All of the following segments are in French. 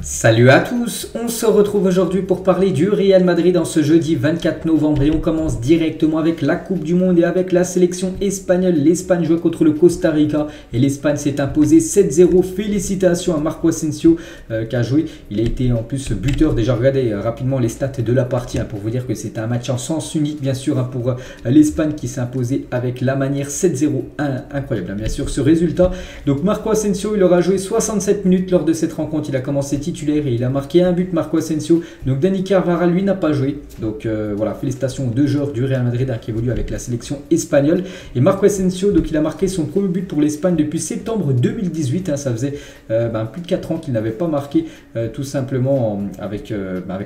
Salut à tous, on se retrouve aujourd'hui pour parler du Real Madrid en ce jeudi 24 novembre et on commence directement avec la Coupe du Monde et avec la sélection espagnole. L'Espagne jouait contre le Costa Rica et l'Espagne s'est imposée 7-0. Félicitations à Marco Asensio qui a joué. Il a été en plus buteur. Déjà regardez rapidement les stats de la partie pour vous dire que c'était un match en sens unique bien sûr pour l'Espagne qui s'est imposée avec la manière 7-0. Incroyable bien sûr ce résultat. Donc Marco Asensio il aura joué 67 minutes lors de cette rencontre. Il a commencé titulaire et il a marqué un but, Marco Asensio. Donc Dani Carvajal lui n'a pas joué. Donc voilà, félicitations aux deux joueurs du Real Madrid qui évoluent avec la sélection espagnole. Et Marco Asensio, donc il a marqué son premier but pour l'Espagne depuis septembre 2018. Ça faisait plus de 4 ans qu'il n'avait pas marqué tout simplement avec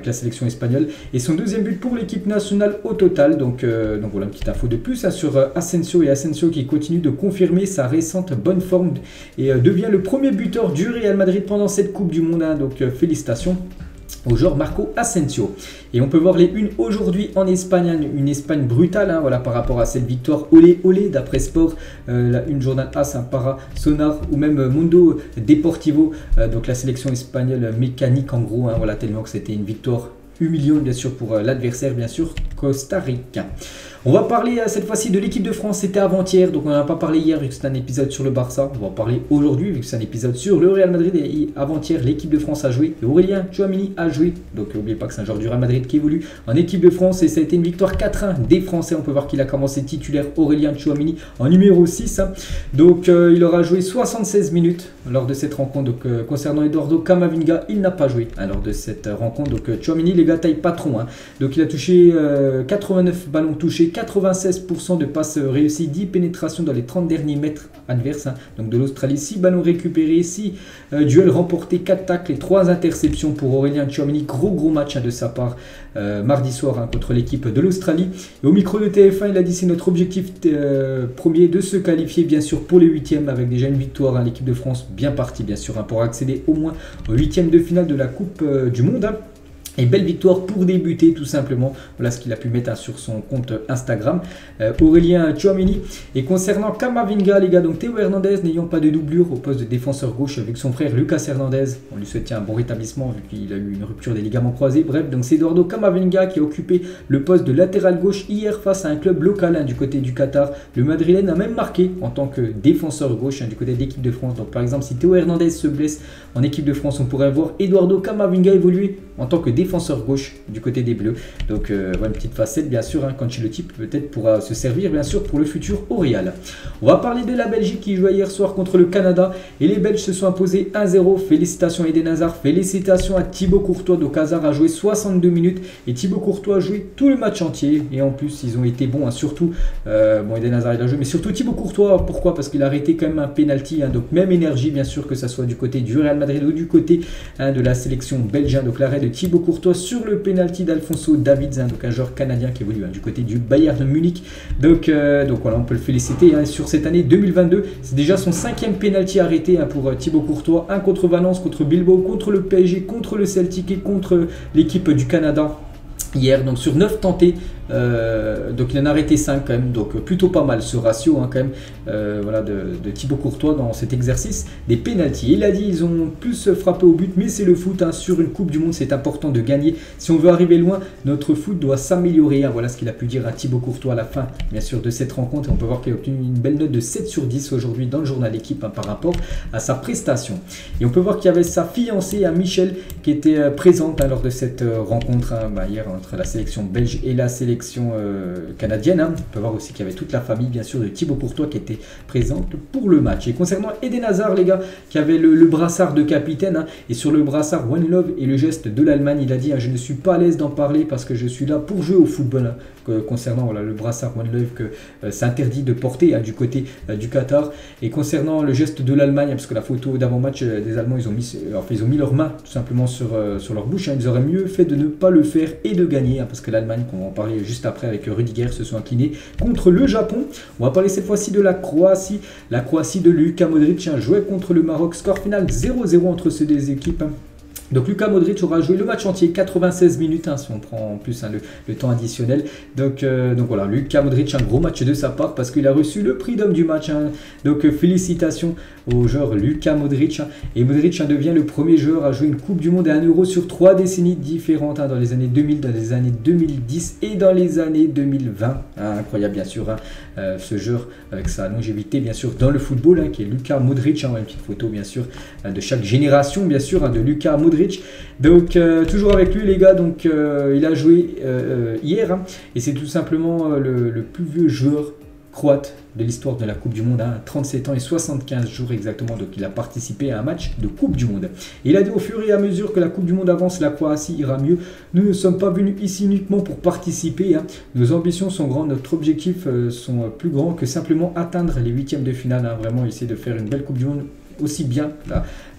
la sélection espagnole. Et son deuxième but pour l'équipe nationale au total. Donc voilà une petite info de plus sur Asensio, et Asensio qui continue de confirmer sa récente bonne forme et devient le premier buteur du Real Madrid pendant cette Coupe du Monde. Donc félicitations au joueur Marco Asensio. Et on peut voir les unes aujourd'hui en Espagne, une Espagne brutale voilà, par rapport à cette victoire olé olé d'après Sport, la une journal As, Para, Sonar ou même Mundo Deportivo, donc la sélection espagnole mécanique en gros, voilà, tellement que c'était une victoire humiliante bien sûr pour l'adversaire bien sûr Costa Rica. On va parler cette fois-ci de l'équipe de France, c'était avant-hier, donc on n'en a pas parlé hier vu que c'est un épisode sur le Barça. On va en parler aujourd'hui vu que c'est un épisode sur le Real Madrid et avant-hier l'équipe de France a joué et Aurélien Tchouameni a joué. Donc n'oubliez pas que c'est un joueur du Real Madrid qui évolue en équipe de France et ça a été une victoire 4-1 des Français. On peut voir qu'il a commencé titulaire Aurélien Tchouameni en numéro 6. Donc il aura joué 76 minutes lors de cette rencontre. Donc concernant Eduardo Camavinga, il n'a pas joué lors de cette rencontre. Donc Tchouameni les gars taille patron. Donc il a touché 89 ballons touchés, 96% de passes réussies, 10 pénétrations dans les 30 derniers mètres adverses. Donc de l'Australie, 6 ballons récupérés, 6 duels remportés, 4 tacles et 3 interceptions pour Aurélien Tchouameni. Gros match de sa part mardi soir contre l'équipe de l'Australie. Et au micro de TF1, il a dit c'est notre objectif premier de se qualifier bien sûr pour les 8e avec déjà une victoire. L'équipe de France bien partie bien sûr pour accéder au moins aux 8e de finale de la Coupe du Monde. Et belle victoire pour débuter tout simplement. Voilà ce qu'il a pu mettre sur son compte Instagram. Aurélien Tchouameni. Et concernant Camavinga les gars, donc Théo Hernandez n'ayant pas de doublure au poste de défenseur gauche avec son frère Lucas Hernandez. On lui souhaite un bon rétablissement vu qu'il a eu une rupture des ligaments croisés. Bref, donc c'est Eduardo Camavinga qui a occupé le poste de latéral gauche hier face à un club local du côté du Qatar. Le Madrilène a même marqué en tant que défenseur gauche du côté de l'équipe de France. Donc par exemple si Théo Hernandez se blesse en équipe de France, on pourrait voir Eduardo Camavinga évoluer en tant que défenseur gauche du côté des Bleus. Donc voilà une petite facette bien sûr quand Ancelotti peut-être pourra se servir bien sûr pour le futur au Real. On va parler de la Belgique qui jouait hier soir contre le Canada et les Belges se sont imposés 1-0. Félicitations à Eden Hazard, félicitations à Thibaut Courtois. Donc Hazard a joué 62 minutes et Thibaut Courtois a joué tout le match entier et en plus ils ont été bons surtout Eden Hazard il a joué mais surtout Thibaut Courtois. Pourquoi? Parce qu'il a arrêté quand même un penalty donc même énergie bien sûr que ça soit du côté du Real Madrid ou du côté de la sélection belge. Donc l'arrêt de Thibaut Courtois sur le penalty d'Alphonso Davids, donc un joueur canadien qui évolue du côté du Bayern de Munich. Donc voilà, on peut le féliciter sur cette année 2022. C'est déjà son 5e penalty arrêté pour Thibaut Courtois. Un contre Valence, contre Bilbao, contre le PSG, contre le Celtic et contre l'équipe du Canada hier. Donc sur 9 tentés, donc il en a arrêté 5 quand même, donc plutôt pas mal ce ratio quand même voilà, de Thibaut Courtois dans cet exercice des pénaltys. Il a dit ils ont plus frappé au but mais c'est le foot sur une Coupe du Monde c'est important de gagner, si on veut arriver loin notre foot doit s'améliorer. Voilà ce qu'il a pu dire à Thibaut Courtois à la fin bien sûr de cette rencontre. On peut voir qu'il a obtenu une belle note de 7 sur 10 aujourd'hui dans le journal Équipe par rapport à sa prestation. Et on peut voir qu'il y avait sa fiancée Michel qui était présente lors de cette rencontre hier entre la sélection belge et la sélection canadienne. On peut voir aussi qu'il y avait toute la famille bien sûr de Thibaut Courtois qui était présente pour le match. Et concernant Eden Hazard les gars qui avait le brassard de capitaine et sur le brassard One Love et le geste de l'Allemagne il a dit je ne suis pas à l'aise d'en parler parce que je suis là pour jouer au football. Concernant le brassard One Love que c'est interdit de porter du côté du Qatar. Et concernant le geste de l'Allemagne parce que la photo d'avant-match des Allemands ils ont mis leurs mains tout simplement sur leur bouche. Ils auraient mieux fait de ne pas le faire et de gagner parce que l'Allemagne, qu'on va en parler juste après avec Rudiger, se sont inclinés contre le Japon. On va parler cette fois-ci de la Croatie. La Croatie de Luka Modric jouait contre le Maroc. Score final 0-0 entre ces deux équipes. Donc Luka Modric aura joué le match entier, 96 minutes, si on prend en plus le temps additionnel. Donc voilà, Luka Modric, un gros match de sa part parce qu'il a reçu le prix d'homme du match. Donc félicitations au joueur Luka Modric. Et Modric devient le premier joueur à jouer une Coupe du Monde et un Euro sur 3 décennies différentes, dans les années 2000, dans les années 2010 et dans les années 2020. Incroyable bien sûr, ce joueur avec sa longévité bien sûr dans le football, qui est Luka Modric. Une petite photo bien sûr de chaque génération bien sûr de Luka Modric. Donc toujours avec lui les gars, donc il a joué hier et c'est tout simplement le plus vieux joueur croate de l'histoire de la Coupe du Monde, 37 ans et 75 jours exactement, donc il a participé à un match de Coupe du Monde. Et il a dit au fur et à mesure que la Coupe du Monde avance, la Croatie ira mieux. Nous ne sommes pas venus ici uniquement pour participer, nos ambitions sont grandes, notre objectif sont plus grands que simplement atteindre les huitièmes de finale, vraiment essayer de faire une belle Coupe du Monde aussi bien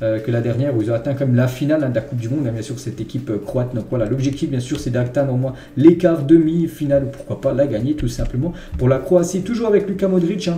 que la dernière où ils ont atteint comme la finale de la Coupe du Monde, bien sûr cette équipe croate. Donc voilà, l'objectif bien sûr c'est d'atteindre au moins l'écart demi-finale, pourquoi pas la gagner tout simplement pour la Croatie, toujours avec Luka Modric.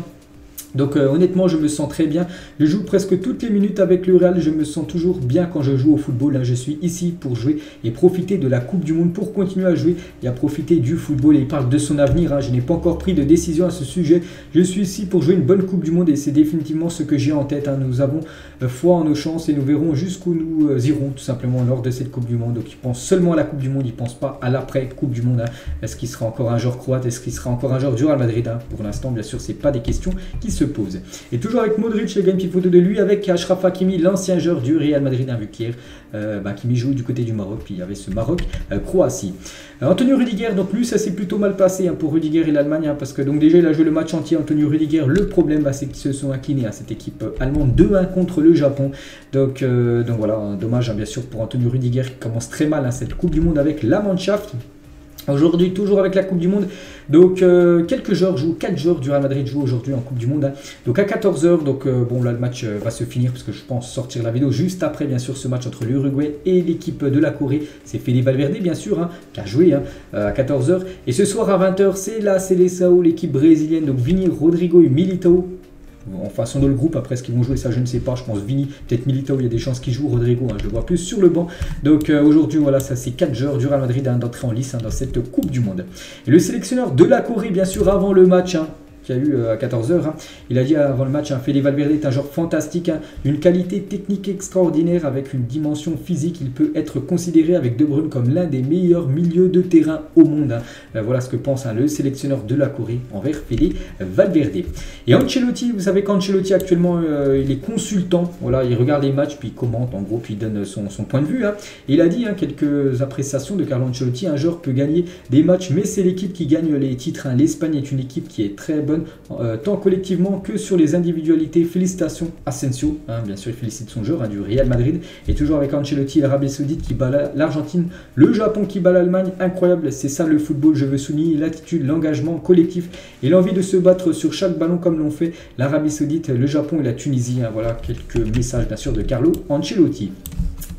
Donc honnêtement je me sens très bien, je joue presque toutes les minutes avec le Real, je me sens toujours bien quand je joue au football, je suis ici pour jouer et profiter de la Coupe du Monde, pour continuer à jouer et à profiter du football. Et il parle de son avenir, je n'ai pas encore pris de décision à ce sujet, je suis ici pour jouer une bonne Coupe du Monde et c'est définitivement ce que j'ai en tête, nous avons foi en nos chances et nous verrons jusqu'où nous irons tout simplement lors de cette Coupe du Monde. Donc il pense seulement à la Coupe du Monde, il ne pense pas à l'après Coupe du Monde. Est-ce qu'il sera encore un joueur croate, est-ce qu'il sera encore un joueur du Real Madrid? Pour l'instant bien sûr c'est pas des questions qui se pose. Et toujours avec Modric, les gars, une petite photo de lui avec Achraf Hakimi, l'ancien joueur du Real Madrid, vu qu'hier Hakimi joue du côté du Maroc, puis il y avait ce Maroc-Croatie. Antonio Rudiger, donc lui ça s'est plutôt mal passé pour Rudiger et l'Allemagne, parce que donc déjà il a joué le match entier. Antonio Rudiger, le problème c'est qu'ils se sont inclinés à cette équipe allemande 2-1 contre le Japon. Donc voilà, dommage bien sûr pour Antonio Rudiger qui commence très mal cette Coupe du Monde avec la Mannschaft. Aujourd'hui, toujours avec la Coupe du Monde, donc quelques joueurs jouent, 4 joueurs du Real Madrid jouent aujourd'hui en Coupe du Monde. Donc à 14 h, donc bon là le match va se finir parce que je pense sortir la vidéo juste après bien sûr ce match entre l'Uruguay et l'équipe de la Corée. C'est Fede Valverde bien sûr qui a joué à 14 h. Et ce soir à 20 h, c'est la Seleção, l'équipe brésilienne, donc Vini, Rodrigo et Militao. Enfin, sont dans le groupe, après ce qu'ils vont jouer, ça je ne sais pas. Je pense Vini, peut-être Militao, il y a des chances qu'ils jouent. Rodrigo, je le vois plus sur le banc. Donc aujourd'hui, voilà, ça c'est 4 joueurs du Real Madrid d'entrée en lice dans cette Coupe du Monde. Et le sélectionneur de la Corée, bien sûr, avant le match, qu'il y a eu à 14 h, il a dit avant le match, Fede Valverde est un joueur fantastique, d'une qualité technique extraordinaire, avec une dimension physique. Il peut être considéré avec De Bruyne comme l'un des meilleurs milieux de terrain au monde. Voilà ce que pense le sélectionneur de la Corée envers Fede Valverde. Et Ancelotti, vous savez qu'Ancelotti actuellement il est consultant, voilà, il regarde les matchs puis il commente en gros, puis il donne son point de vue. Et il a dit quelques appréciations de Carlo Ancelotti: un joueur peut gagner des matchs mais c'est l'équipe qui gagne les titres. L'Espagne est une équipe qui est très bonne tant collectivement que sur les individualités. Félicitations Asensio, bien sûr il félicite son joueur du Real Madrid. Et toujours avec Ancelotti, l'Arabie Saoudite qui bat l'Argentine, le Japon qui bat l'Allemagne, incroyable, c'est ça le football. Je veux souligner l'attitude, l'engagement collectif et l'envie de se battre sur chaque ballon comme l'ont fait l'Arabie Saoudite, le Japon et la Tunisie. Voilà quelques messages bien sûr de Carlo Ancelotti.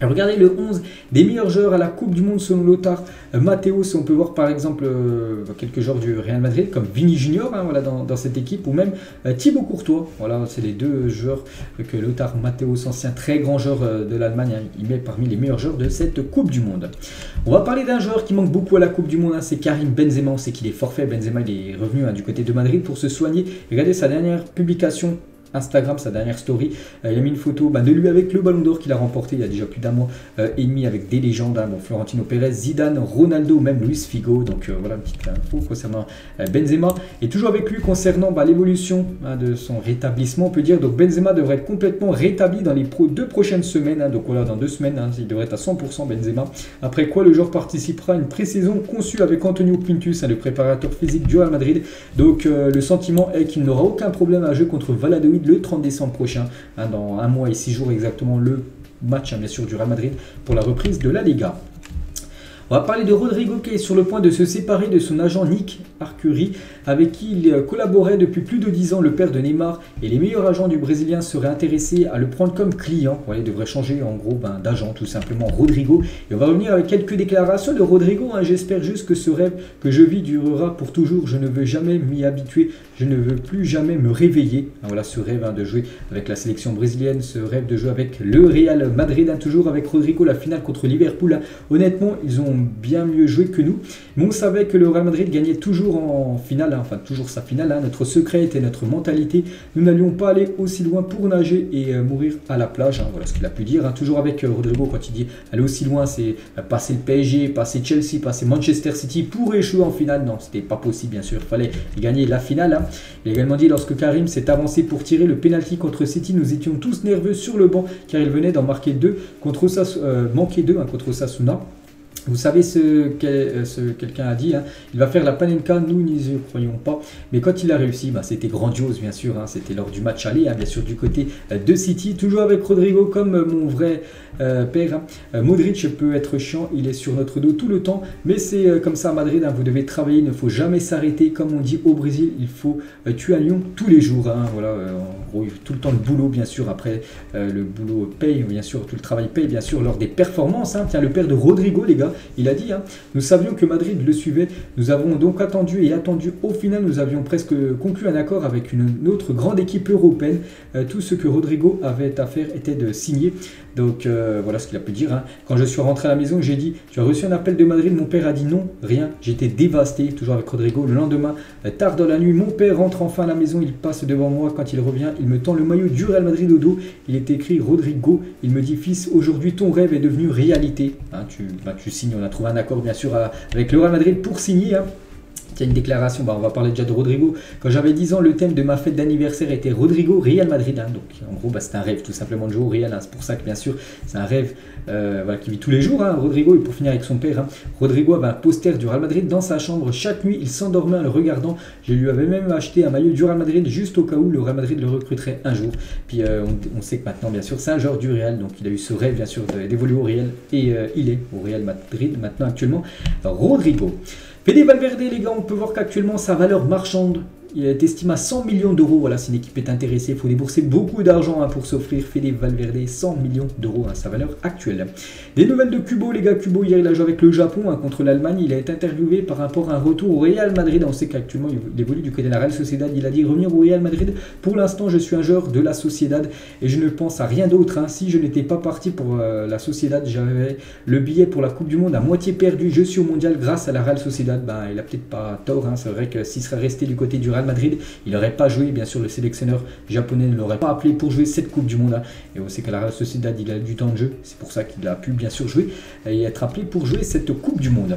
Regardez le 11 des meilleurs joueurs à la Coupe du Monde selon Lothar Matthäus. On peut voir par exemple quelques joueurs du Real Madrid comme Vini Junior voilà, dans cette équipe, ou même Thibaut Courtois. Voilà, c'est les deux joueurs que Lothar Matthäus, ancien très grand joueur de l'Allemagne, il met parmi les meilleurs joueurs de cette Coupe du Monde. On va parler d'un joueur qui manque beaucoup à la Coupe du Monde, c'est Karim Benzema. On sait qu'il est forfait. Benzema il est revenu du côté de Madrid pour se soigner. Regardez sa dernière publication Instagram, sa dernière story, il a mis une photo de lui avec le Ballon d'Or qu'il a remporté il y a déjà plus d'un mois et demi, avec des légendes, Florentino Pérez, Zidane, Ronaldo, même Luis Figo. Donc voilà une petite info concernant Benzema. Et toujours avec lui concernant l'évolution de son rétablissement, on peut dire. Donc Benzema devrait être complètement rétabli dans les 2 prochaines semaines. Donc voilà, dans 2 semaines, il devrait être à 100% Benzema. Après quoi, le joueur participera à une pré-saison conçue avec Antonio Pintus, le préparateur physique du Real Madrid. Donc le sentiment est qu'il n'aura aucun problème à jouer contre Valladolid le 30 décembre prochain, dans 1 mois et 6 jours exactement, le match bien sûr du Real Madrid pour la reprise de la Liga. On va parler de Rodrigo qui est sur le point de se séparer de son agent Nick Arcuri, avec qui il collaborait depuis plus de 10 ans, le père de Neymar, et les meilleurs agents du Brésilien seraient intéressés à le prendre comme client. Voilà, il devrait changer en gros d'agent tout simplement, Rodrigo. Et on va revenir avec quelques déclarations de Rodrigo. J'espère juste que ce rêve que je vis durera pour toujours. Je ne veux jamais m'y habituer. Je ne veux plus jamais me réveiller. Voilà ce rêve de jouer avec la sélection brésilienne, ce rêve de jouer avec le Real Madrid, toujours avec Rodrigo, la finale contre Liverpool. Honnêtement, ils ont bien mieux joué que nous. Mais on savait que le Real Madrid gagnait toujours en finale, enfin toujours sa finale. Notre secret était notre mentalité. Nous n'allions pas aller aussi loin pour nager et mourir à la plage. Voilà ce qu'il a pu dire. Toujours avec Rodrigo, quand il dit aller aussi loin, c'est passer le PSG, passer Chelsea, passer Manchester City pour échouer en finale. Non, c'était pas possible bien sûr. Il fallait gagner la finale. Il a également dit lorsque Karim s'est avancé pour tirer le penalty contre City, nous étions tous nerveux sur le banc car il venait d'en marquer deux contre contre Osasuna. Vous savez ce que quelqu'un a dit, il va faire la panenka, nous n'y croyons pas. Mais quand il a réussi, c'était grandiose bien sûr, c'était lors du match aller, bien sûr du côté de City. Toujours avec Rodrigo comme mon vrai père. Modric peut être chiant, il est sur notre dos tout le temps. Mais c'est comme ça à Madrid, vous devez travailler, il ne faut jamais s'arrêter. Comme on dit au Brésil, il faut tuer un lion tous les jours. Voilà, en gros, tout le temps le boulot bien sûr. Après, le boulot paye bien sûr, tout le travail paye bien sûr lors des performances. Tiens, le père de Rodrigo les gars, il a dit, nous savions que Madrid le suivait, nous avons donc attendu et attendu. Au final, nous avions presque conclu un accord avec une autre grande équipe européenne. Tout ce que Rodrigo avait à faire était de signer. Donc voilà ce qu'il a pu dire. Quand je suis rentré à la maison, j'ai dit, tu as reçu un appel de Madrid? Mon père a dit non, rien. J'étais dévasté, toujours avec Rodrigo. Le lendemain, tard dans la nuit, mon père rentre enfin à la maison. Il passe devant moi. Quand il revient, il me tend le maillot du Real Madrid au dos. Il est écrit Rodrigo. Il me dit, fils, aujourd'hui ton rêve est devenu réalité. Tu signes. On a trouvé un accord bien sûr avec le Real Madrid pour signer. Il y a une déclaration, on va parler déjà de Rodrigo. Quand j'avais 10 ans, le thème de ma fête d'anniversaire était Rodrigo, Real Madrid. Donc en gros, c'est un rêve tout simplement de jouer au Real. C'est pour ça que bien sûr, c'est un rêve qui vit tous les jours. Rodrigo, et pour finir avec son père, Rodrigo avait un poster du Real Madrid dans sa chambre. Chaque nuit, il s'endormait en le regardant. Je lui avais même acheté un maillot du Real Madrid juste au cas où le Real Madrid le recruterait un jour. Puis on sait que maintenant, bien sûr, c'est un joueur du Real. Donc il a eu ce rêve bien sûr d'évoluer au Real. Et il est au Real Madrid maintenant actuellement. Rodrigo. Fede Valverde, les gars, on peut voir qu'actuellement sa valeur marchande il est estimé à 100 millions d'euros. Voilà, si une équipe est intéressée, il faut débourser beaucoup d'argent pour s'offrir Fede Valverde, 100 millions d'euros, sa valeur actuelle. Les nouvelles de Kubo, les gars. Kubo, hier, il a joué avec le Japon contre l'Allemagne. Il a été interviewé par rapport à un retour au Real Madrid. On sait qu'actuellement, il évolue du côté de la Real Sociedad. Il a dit revenir au Real Madrid. Pour l'instant, je suis un joueur de la Sociedad et je ne pense à rien d'autre. Si je n'étais pas parti pour la Sociedad, j'avais le billet pour la Coupe du Monde à moitié perdu. Je suis au mondial grâce à la Real Sociedad. Il a peut-être pas tort. C'est vrai que s'il serait resté du côté du Real Madrid, il n'aurait pas joué, bien sûr le sélectionneur japonais ne l'aurait pas appelé pour jouer cette Coupe du Monde et on sait qu'à la Real Sociedad il a du temps de jeu, c'est pour ça qu'il a pu bien sûr jouer et être appelé pour jouer cette Coupe du Monde.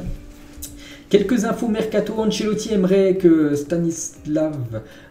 Quelques infos mercato. Ancelotti aimerait que Stanislav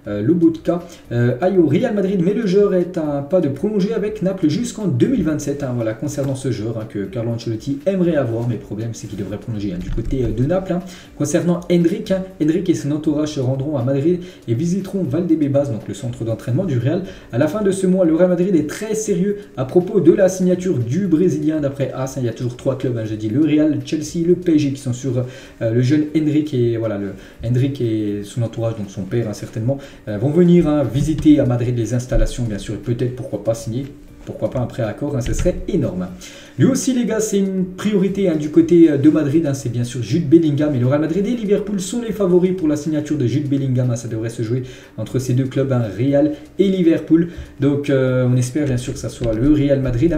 Lobotka aille au Real Madrid, mais le joueur est un pas de prolonger avec Naples jusqu'en 2027. Voilà, concernant ce joueur que Carlo Ancelotti aimerait avoir, mais le problème c'est qu'il devrait prolonger du côté de Naples. Concernant Endrick, Endrick et son entourage se rendront à Madrid et visiteront Valdebebas, donc le centre d'entraînement du Real. À la fin de ce mois, le Real Madrid est très sérieux à propos de la signature du Brésilien. D'après AS, il y a toujours 3 clubs, j'ai dit le Real, Chelsea, le PSG qui sont sur le jeune Endrick et voilà Endrick et son entourage, donc son père certainement, vont venir visiter à Madrid les installations bien sûr et peut-être pourquoi pas signer. Pourquoi pas un pré-accord, ce serait énorme. Lui aussi les gars, c'est une priorité du côté de Madrid, c'est bien sûr Jude Bellingham et le Real Madrid et Liverpool sont les favoris pour la signature de Jude Bellingham. Ça devrait se jouer entre ces deux clubs, Real et Liverpool. Donc on espère bien sûr que ça soit le Real Madrid.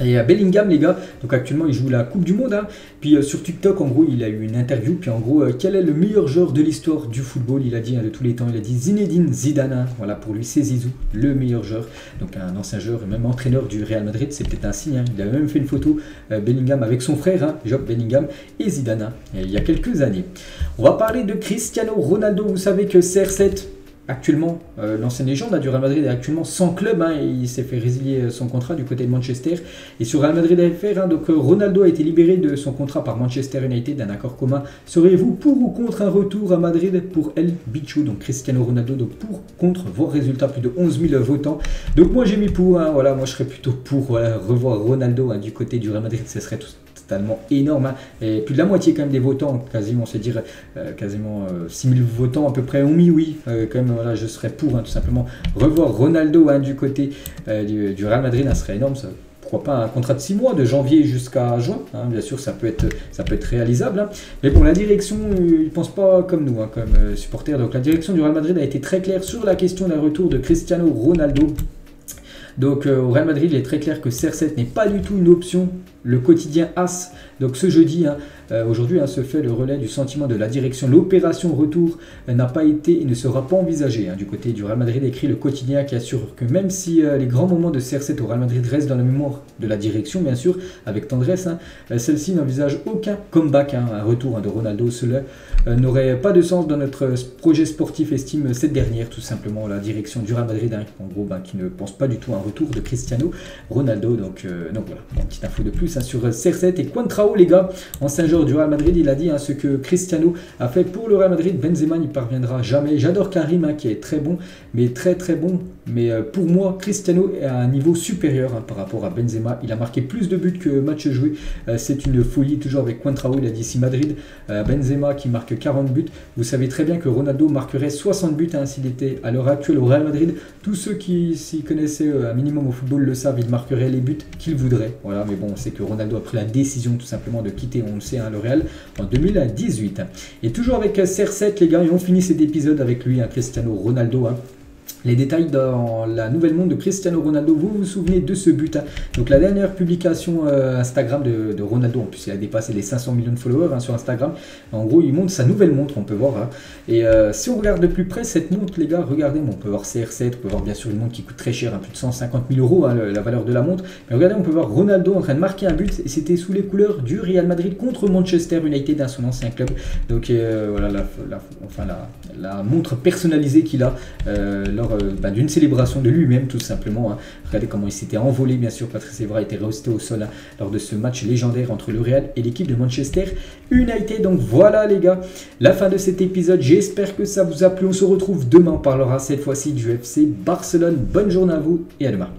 Et Bellingham les gars, donc actuellement il joue la Coupe du Monde, puis sur TikTok en gros il a eu une interview, puis en gros quel est le meilleur joueur de l'histoire du football, il a dit de tous les temps, il a dit Zinedine Zidane, voilà pour lui c'est Zizou, le meilleur joueur, donc un ancien joueur et même entraîneur du Real Madrid, c'est peut-être un signe, il a même fait une photo Bellingham avec son frère, Job Bellingham et Zidane, il y a quelques années. On va parler de Cristiano Ronaldo, vous savez que CR7, actuellement, l'ancienne légende du Real Madrid est actuellement sans club, et il s'est fait résilier son contrat du côté de Manchester. Et sur Real Madrid FR, donc Ronaldo a été libéré de son contrat par Manchester United d'un accord commun. Serez-vous pour ou contre un retour à Madrid pour El Bicho, donc Cristiano Ronaldo, donc pour, contre, voire résultat, plus de 11 000 votants. Donc moi j'ai mis pour, voilà, moi je serais plutôt pour revoir Ronaldo du côté du Real Madrid, ce serait totalement énorme, hein. Et plus de la moitié quand même des votants, quasiment, on sait dire, quasiment 6000 votants à peu près ont mis oui. Quand même, voilà, je serais pour, hein, tout simplement. Revoir Ronaldo, hein, du côté du Real Madrid, ça serait énorme, ça. Pourquoi pas un contrat de 6 mois, de janvier jusqu'à juin, hein, bien sûr, ça peut être réalisable, hein. Mais bon, la direction, ils ne pensent pas comme nous, hein, comme supporters. Donc la direction du Real Madrid a été très claire sur la question d'un retour de Cristiano Ronaldo. Donc au Real Madrid, il est très clair que CR7 n'est pas du tout une option. Le quotidien AS, donc ce jeudi, hein, aujourd'hui, hein, se fait le relais du sentiment de la direction. L'opération retour n'a pas été et ne sera pas envisagée, hein, du côté du Real Madrid, écrit le quotidien qui assure que même si les grands moments de CR7 au Real Madrid restent dans la mémoire de la direction, bien sûr, avec tendresse, hein, celle-ci n'envisage aucun comeback, hein, un retour, hein, de Ronaldo. Cela n'aurait pas de sens dans notre projet sportif, estime cette dernière, tout simplement, la direction du Real Madrid, hein, en gros, qui ne pense pas du tout à un retour de Cristiano Ronaldo. Donc voilà, une petite info de plus, hein, sur CR7 et Contrao, les gars, ancien joueur du Real Madrid, il a dit, hein, ce que Cristiano a fait pour le Real Madrid, Benzema n'y parviendra jamais. J'adore Karim, hein, qui est très bon, mais très bon, mais pour moi, Cristiano est à un niveau supérieur, hein, par rapport à Benzema. Il a marqué plus de buts que matchs joués, c'est une folie. Toujours avec Contrao, il a dit, si Madrid, Benzema qui marque 40 buts, vous savez très bien que Ronaldo marquerait 60 buts, hein, s'il était à l'heure actuelle au Real Madrid. Tous ceux qui s'y connaissaient un minimum au football le savent, il marquerait les buts qu'il voudrait. Voilà, mais bon, c'est que Ronaldo a pris la décision tout simplement de quitter, on le sait, hein, le Real en 2018. Et toujours avec CR7, les gars, et on finit cet épisode avec lui, hein, Cristiano Ronaldo, hein. Les détails dans la nouvelle montre de Cristiano Ronaldo, vous vous souvenez de ce but, hein. Donc la dernière publication Instagram de Ronaldo, en plus il a dépassé les 500 millions de followers, hein, sur Instagram. En gros, il montre sa nouvelle montre, on peut voir, hein. Et si on regarde de plus près cette montre, les gars, regardez, on peut voir CR7, on peut voir bien sûr une montre qui coûte très cher, hein, plus de 150 000 euros, hein, la valeur de la montre. Mais regardez, on peut voir Ronaldo en train de marquer un but, et c'était sous les couleurs du Real Madrid contre Manchester United, hein, son ancien club. Donc voilà, la montre personnalisée qu'il a lors d'une célébration de lui-même, tout simplement, hein. Regardez comment il s'était envolé, bien sûr. Patrice Evra a été resté au sol, hein, lors de ce match légendaire entre le Real et l'équipe de Manchester United. Donc voilà, les gars, la fin de cet épisode. J'espère que ça vous a plu. On se retrouve demain. On parlera cette fois-ci du FC Barcelone. Bonne journée à vous et à demain.